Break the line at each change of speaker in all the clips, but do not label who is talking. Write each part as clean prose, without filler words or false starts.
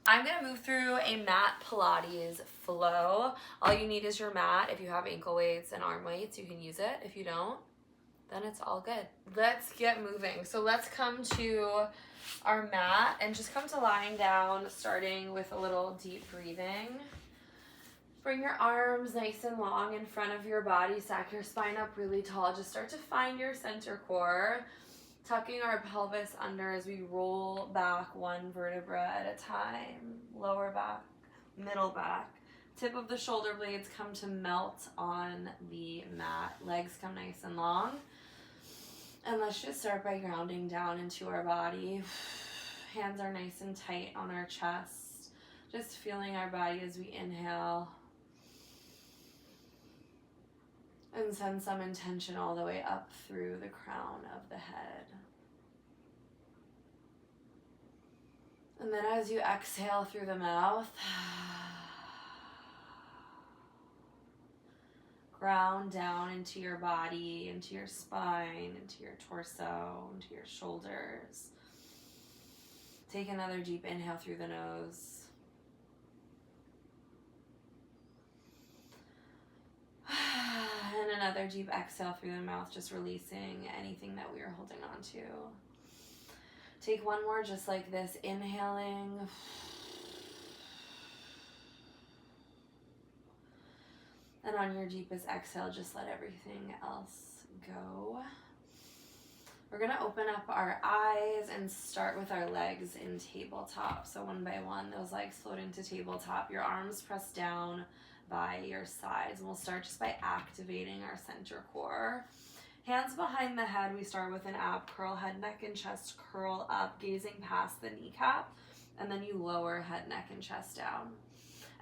I'm going to move through a mat Pilates flow. All you need is your mat. If you have ankle weights and arm weights, you can use it. If you don't, then it's all good. Let's get moving. So let's come to our mat and just come to lying down, starting with a little deep breathing. Bring your arms nice and long in front of your body. Stack your spine up really tall. Just start to find your center core. Tucking our pelvis under as we roll back one vertebra at a time. Lower back, middle back. Tip of the shoulder blades come to melt on the mat. Legs come nice and long. And let's just start by grounding down into our body. Hands are nice and tight on our chest. Just feeling our body as we inhale. And send some intention all the way up through the crown of the head. And then as you exhale through the mouth, ground down into your body, into your spine, into your torso, into your shoulders. Take another deep inhale through the nose. And another deep exhale through the mouth, just releasing anything that we are holding on to. Take one more just like this, inhaling. And on your deepest exhale, just let everything else go. We're going to open up our eyes and start with our legs in tabletop. So one by one, those legs float into tabletop. Your arms press down by your sides. And we'll start just by activating our center core. Hands behind the head. We start with an ab curl, head, neck, and chest curl up, gazing past the kneecap. And then you lower head, neck, and chest down.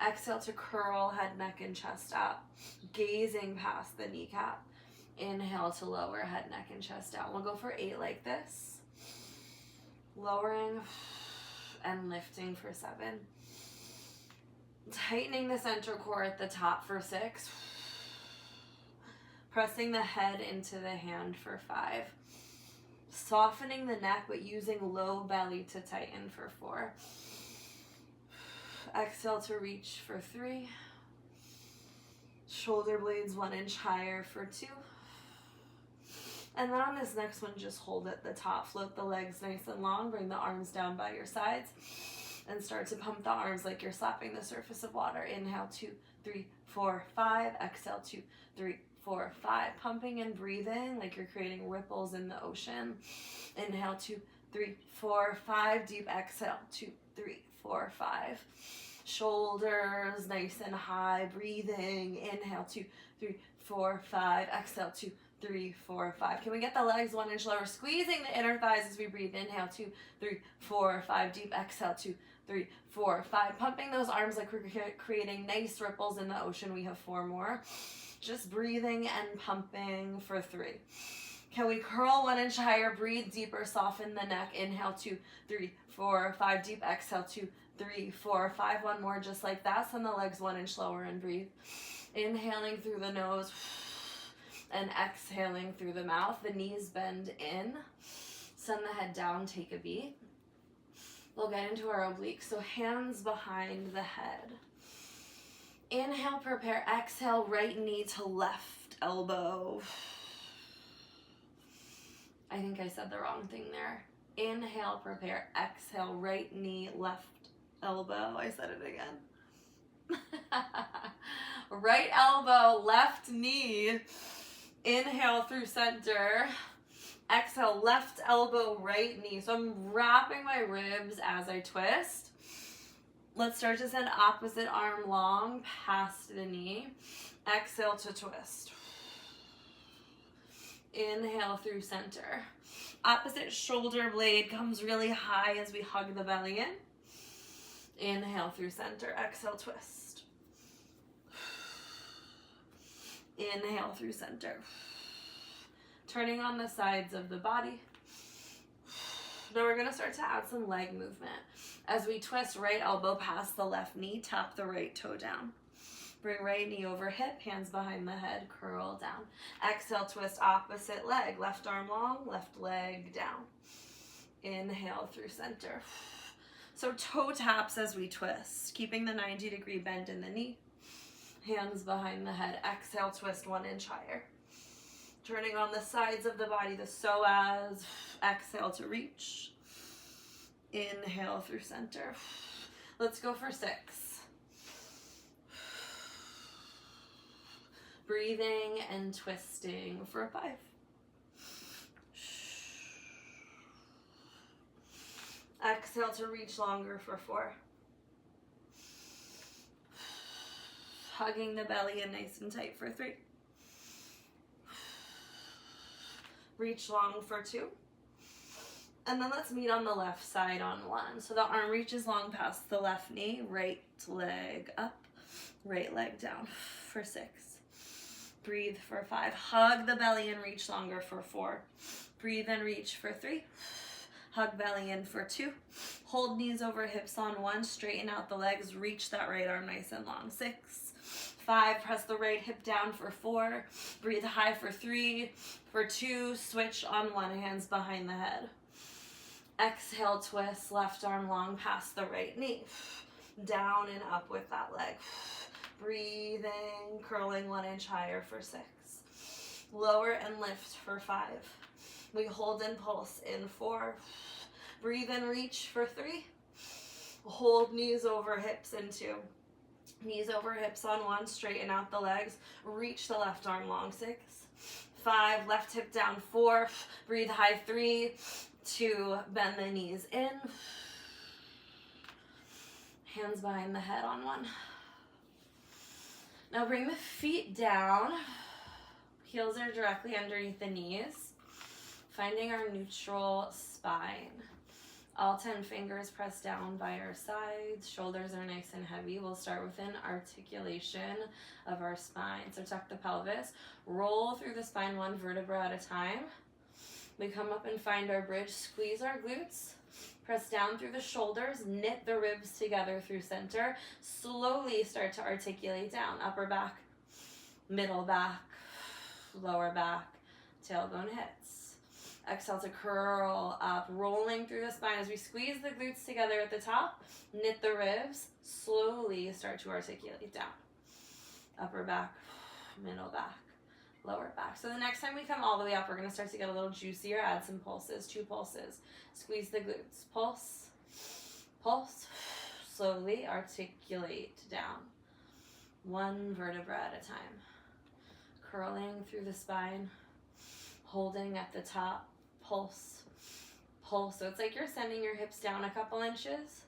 Exhale to curl, head, neck, and chest up, gazing past the kneecap. Inhale to lower head, neck, and chest down. We'll go for 8 like this. Lowering and lifting for 7. Tightening the center core at the top for 6. Pressing the head into the hand for 5. Softening the neck, but using low belly to tighten for 4. Exhale to reach for 3. Shoulder blades 1 inch higher for 2. And then on this next one, just hold at the top. Float the legs nice and long. Bring the arms down by your sides. And start to pump the arms like you're slapping the surface of water. Inhale, 2, 3, 4, 5. Exhale, 2, 3, 4, 5. Pumping and breathing like you're creating ripples in the ocean. Inhale, 2, 3, 4, 5. Deep exhale, 2, 3, 4, 5. Shoulders nice and high. Breathing. Inhale, 2, 3, 4, 5. Exhale, 2, 3, 4, 5. Can we get the legs 1 inch lower? Squeezing the inner thighs as we breathe. Inhale, 2, 3, 4, 5. Deep exhale, 2, 3, 4, 5. Pumping those arms like we're creating nice ripples in the ocean. We have 4 more. Just breathing and pumping for 3. Can we curl 1 inch higher? Breathe deeper. Soften the neck. Inhale, 2, 3, 4, 5. Deep exhale, 2, 3, 4, 5. One more just like that. Send the legs 1 inch lower and breathe. Inhaling through the nose and exhaling through the mouth. The knees bend in. Send the head down. Take a beat. We'll get into our obliques. So hands behind the head. Inhale, prepare. Exhale, right knee to left elbow. I think I said the wrong thing there. Inhale, prepare. Exhale, right knee, left elbow. I said it again. Right elbow, left knee. Inhale through center. Exhale, left elbow, right knee. So I'm wrapping my ribs as I twist. Let's start to send opposite arm long past the knee. Exhale to twist. Inhale through center. Opposite shoulder blade comes really high as we hug the belly in. Inhale through center. Exhale, twist. Inhale through center. Turning on the sides of the body. Now we're going to start to add some leg movement. As we twist, right elbow past the left knee, tap the right toe down. Bring right knee over hip, hands behind the head, curl down. Exhale, twist opposite leg, left arm long, left leg down. Inhale through center. So toe taps as we twist, keeping the 90-degree bend in the knee. Hands behind the head. Exhale, twist 1 inch higher. Turning on the sides of the body, the psoas. Exhale to reach. Inhale through center. Let's go for 6. Breathing and twisting for 5. Exhale to reach longer for 4. Hugging the belly in nice and tight for 3. Reach long for 2. And then let's meet on the left side on 1. So the arm reaches long past the left knee, right leg up, right leg down for 6. Breathe for 5. Hug the belly and reach longer for 4. Breathe and reach for 3. Hug belly in for 2. Hold knees over hips on 1. Straighten out the legs. Reach that right arm nice and long. 6. 5. Press the right hip down for 4. Breathe high for 3. For 2. Switch on 1. Hands behind the head. Exhale, twist. Left arm long past the right knee. Down and up with that leg. Breathing, curling 1 inch higher for 6. Lower and lift for 5. We hold and pulse in 4. Breathe and reach for 3. Hold knees over hips in 2. Knees over hips on 1. Straighten out the legs. Reach the left arm long. 6. 5. Left hip down. 4. Breathe high. 3. 2. Bend the knees in. Hands behind the head on 1. Now bring the feet down. Heels are directly underneath the knees. Finding our neutral spine. All 10 fingers pressed down by our sides. Shoulders are nice and heavy. We'll start with an articulation of our spine. So tuck the pelvis. Roll through the spine 1 vertebra at a time. We come up and find our bridge. Squeeze our glutes. Press down through the shoulders, knit the ribs together through center. Slowly start to articulate down. Upper back, middle back, lower back, tailbone hits. Exhale to curl up, rolling through the spine as we squeeze the glutes together at the top. Knit the ribs, slowly start to articulate down. Upper back, middle back, lower back. So the next time we come all the way up, we're going to start to get a little juicier. Add some pulses, 2 pulses. Squeeze the glutes. Pulse, pulse. Slowly articulate down. 1 vertebra at a time. Curling through the spine. Holding at the top. Pulse, pulse. So it's like you're sending your hips down a couple inches.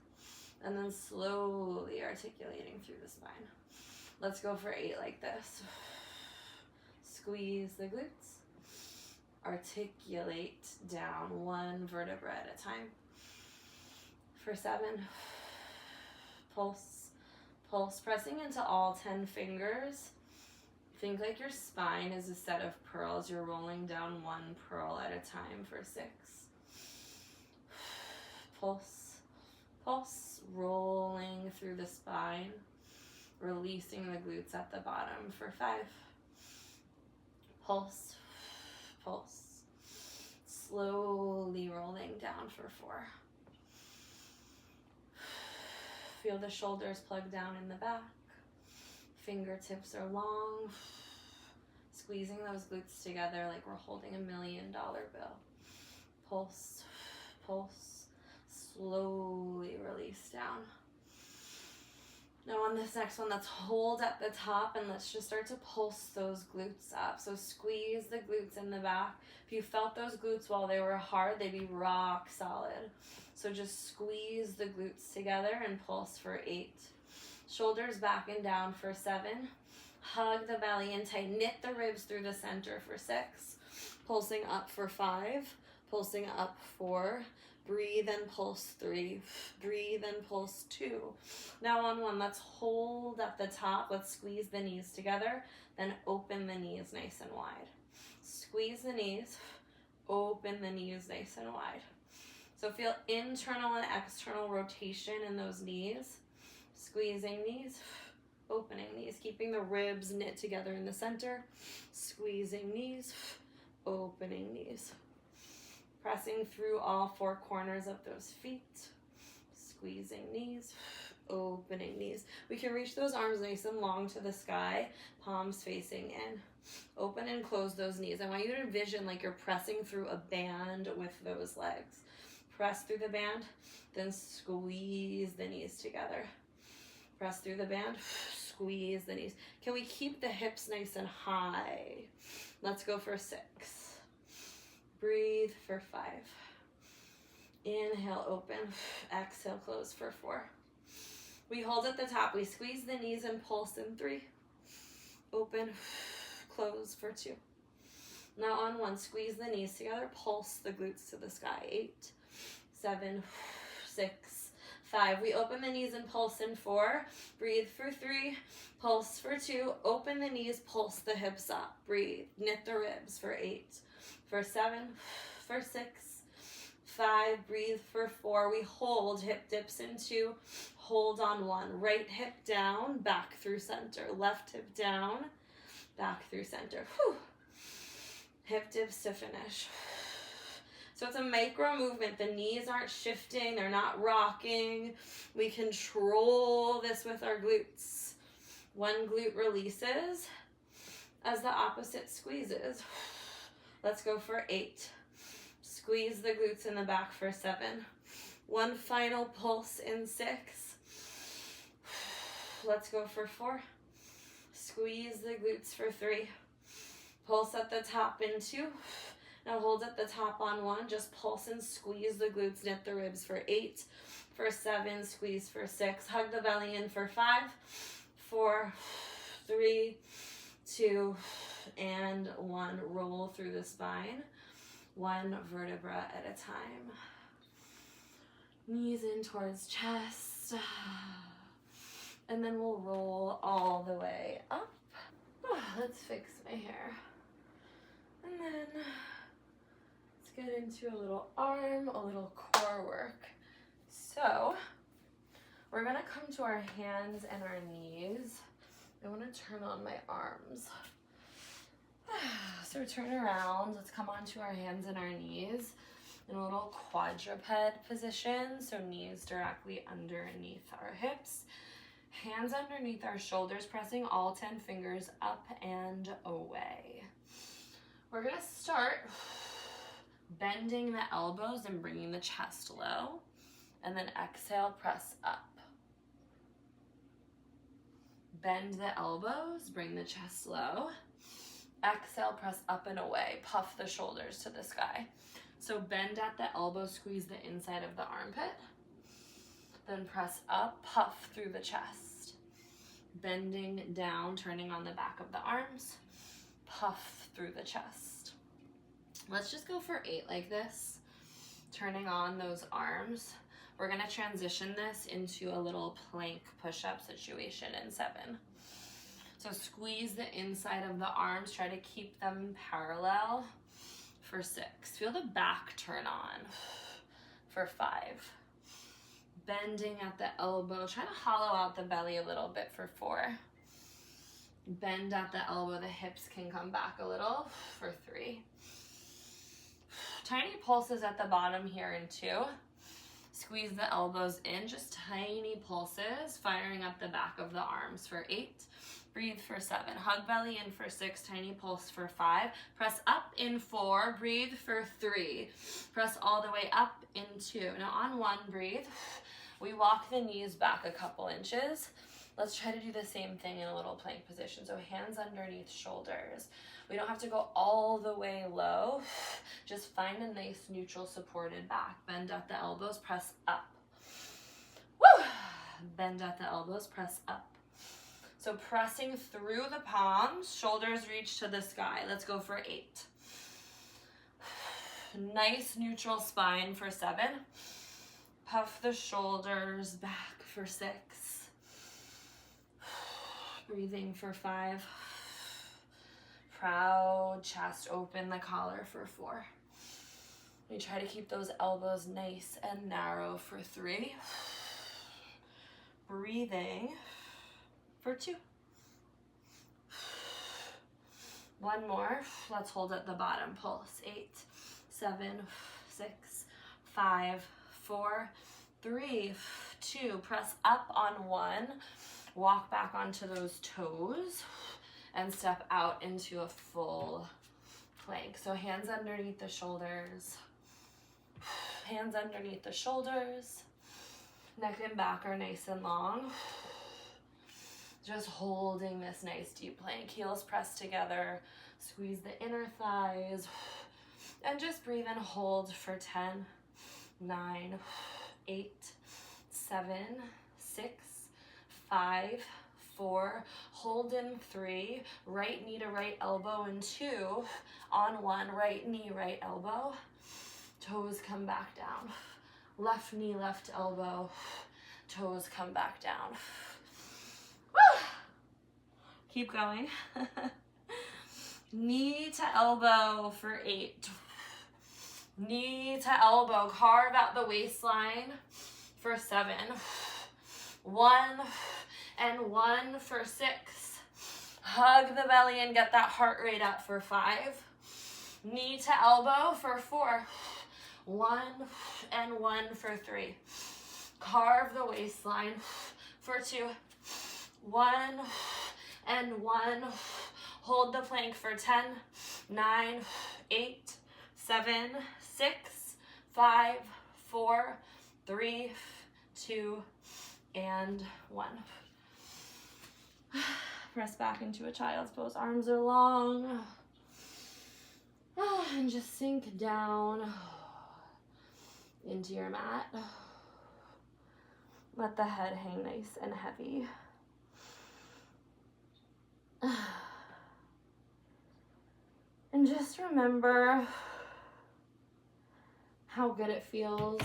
And then slowly articulating through the spine. Let's go for 8 like this. Squeeze the glutes. Articulate down 1 vertebra at a time. For 7, pulse, pulse, pressing into all 10 fingers. Think like your spine is a set of pearls. You're rolling down 1 pearl at a time for 6. Pulse, pulse, rolling through the spine, releasing the glutes at the bottom for 5. Pulse, pulse, slowly rolling down for 4. Feel the shoulders plug down in the back. Fingertips are long. Squeezing those glutes together like we're holding $1 million bill. Pulse, pulse, slowly release down. Now on this next one, let's hold at the top and let's just start to pulse those glutes up. So squeeze the glutes in the back. If you felt those glutes while they were hard, they'd be rock solid. So just squeeze the glutes together and pulse for 8. Shoulders back and down for 7. Hug the belly in tight. Knit the ribs through the center for 6. Pulsing up for 5. Pulsing up 4. Breathe and pulse 3. Breathe and pulse 2. Now on 1, let's hold at the top. Let's squeeze the knees together. Then open the knees nice and wide. Squeeze the knees. Open the knees nice and wide. So feel internal and external rotation in those knees. Squeezing knees. Opening knees. Keeping the ribs knit together in the center. Squeezing knees. Opening knees. Pressing through all 4 corners of those feet. squeezing knees, opening knees. We can reach those arms nice and long to the sky, palms facing in. Open and close those knees. I want you to envision like you're pressing through a band with those legs. Press through the band, then squeeze the knees together. Press through the band, squeeze the knees. Can we keep the hips nice and high? Let's go for 6. Breathe for 5. Inhale, open. Exhale, close for 4. We hold at the top. We squeeze the knees and pulse in 3. Open, close for 2. Now on 1, squeeze the knees together. Pulse the glutes to the sky. 8, 7, 6, 5. We open the knees and pulse in 4. Breathe for 3. Pulse for 2. Open the knees, pulse the hips up. Breathe. Knit the ribs for 8. For 7. For 6. 5. Breathe for 4. We hold. Hip dips in 2. Hold on 1. Right hip down. Back through center. Left hip down. Back through center. Whew. Hip dips to finish. So it's a micro movement. The knees aren't shifting. They're not rocking. We control this with our glutes. 1 glute releases as the opposite squeezes. Let's go for 8. Squeeze the glutes in the back for 7. 1 final pulse in 6. Let's go for 4. Squeeze the glutes for 3. Pulse at the top in 2. Now hold at the top on 1. Just pulse and squeeze the glutes. Knit the ribs for 8. For 7. Squeeze for 6. Hug the belly in for 5. 4, 3, 2, and 1. Roll through the spine. 1 vertebra at a time. Knees in towards chest. And then we'll roll all the way up. Let's fix my hair. And then let's get into a little arm, a little core work. So we're gonna come to our hands and our knees. I wanna turn on my arms. So turn around, let's come onto our hands and our knees in a little quadruped position. So knees directly underneath our hips. Hands underneath our shoulders, pressing all 10 fingers up and away. We're gonna start bending the elbows and bringing the chest low. And then exhale, press up. Bend the elbows, bring the chest low. Exhale, press up and away. Puff the shoulders to the sky. So bend at the elbow, squeeze the inside of the armpit. Then press up, puff through the chest. Bending down, turning on the back of the arms. Puff through the chest. Let's just go for 8 like this. Turning on those arms. We're gonna transition this into a little plank push-up situation in 7. So squeeze the inside of the arms, try to keep them parallel for 6. Feel the back turn on for 5. Bending at the elbow, try to hollow out the belly a little bit for 4. Bend at the elbow, the hips can come back a little for 3. Tiny pulses at the bottom here in 2. Squeeze the elbows in, just tiny pulses, firing up the back of the arms for 8. Breathe for 7. Hug belly in for 6. Tiny pulse for 5. Press up in 4. Breathe for 3. Press all the way up in 2. Now on 1, breathe. We walk the knees back a couple inches. Let's try to do the same thing in a little plank position. So hands underneath shoulders. We don't have to go all the way low. Just find a nice neutral supported back. Bend at the elbows, press up. Woo! Bend at the elbows, press up. So pressing through the palms, shoulders reach to the sky. Let's go for 8. Nice neutral spine for 7. Puff the shoulders back for 6. Breathing for 5. Proud chest, open the collar for 4. We try to keep those elbows nice and narrow for 3. Breathing for 2. 1 more. Let's hold at the bottom. Pulse. 8, 7, 6, 5, 4, 3, 2, press up on 1, walk back onto those toes, and step out into a full plank. So hands underneath the shoulders, hands underneath the shoulders, neck and back are nice and long. Just holding this nice deep plank, heels pressed together, squeeze the inner thighs, and just breathe and hold for 10, 9, 8, 7, 6, 5, 4, hold in 3, right knee to right elbow in 2, on 1, right knee, right elbow, toes come back down, left knee, left elbow, toes come back down. Keep going. Knee to elbow for 8. Knee to elbow, carve out the waistline for 7. 1 and 1 for 6. Hug the belly and get that heart rate up for 5. Knee to elbow for 4. 1 and 1 for 3. Carve the waistline for 2. 1 and 1. Hold the plank for 10, 9, 8, 7, 6, 5, 4, 3, 2, and 1. Press back into a child's pose. Arms are long. And just sink down into your mat. Let the head hang nice and heavy. And just remember how good it feels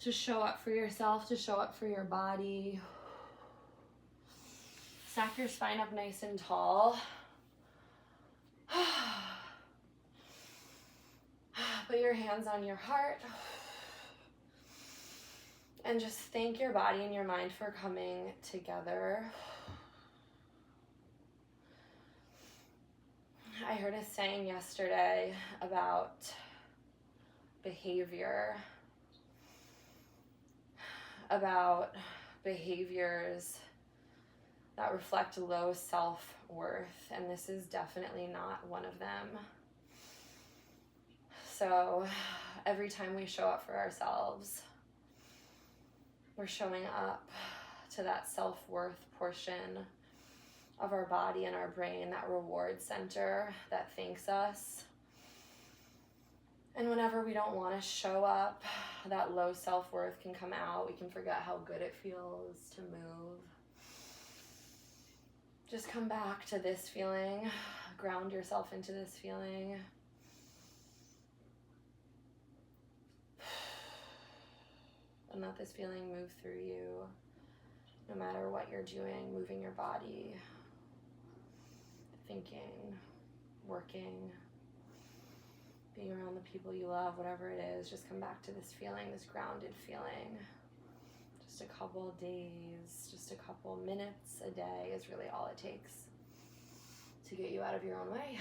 to show up for yourself, to show up for your body. Stack your spine up nice and tall. Put your hands on your heart. And just thank your body and your mind for coming together. I heard a saying yesterday about behavior, about behaviors that reflect low self-worth, and this is definitely not one of them. So every time we show up for ourselves, we're showing up to that self-worth portion of our body and our brain, that reward center that thanks us. And whenever we don't want to show up, that low self-worth can come out. We can forget how good it feels to move. Just come back to this feeling. Ground yourself into this feeling. And let this feeling move through you, no matter what you're doing, moving your body, thinking, working, being around the people you love, whatever it is. Just come back to this feeling, this grounded feeling. Just a couple days, just a couple minutes a day is really all it takes to get you out of your own way.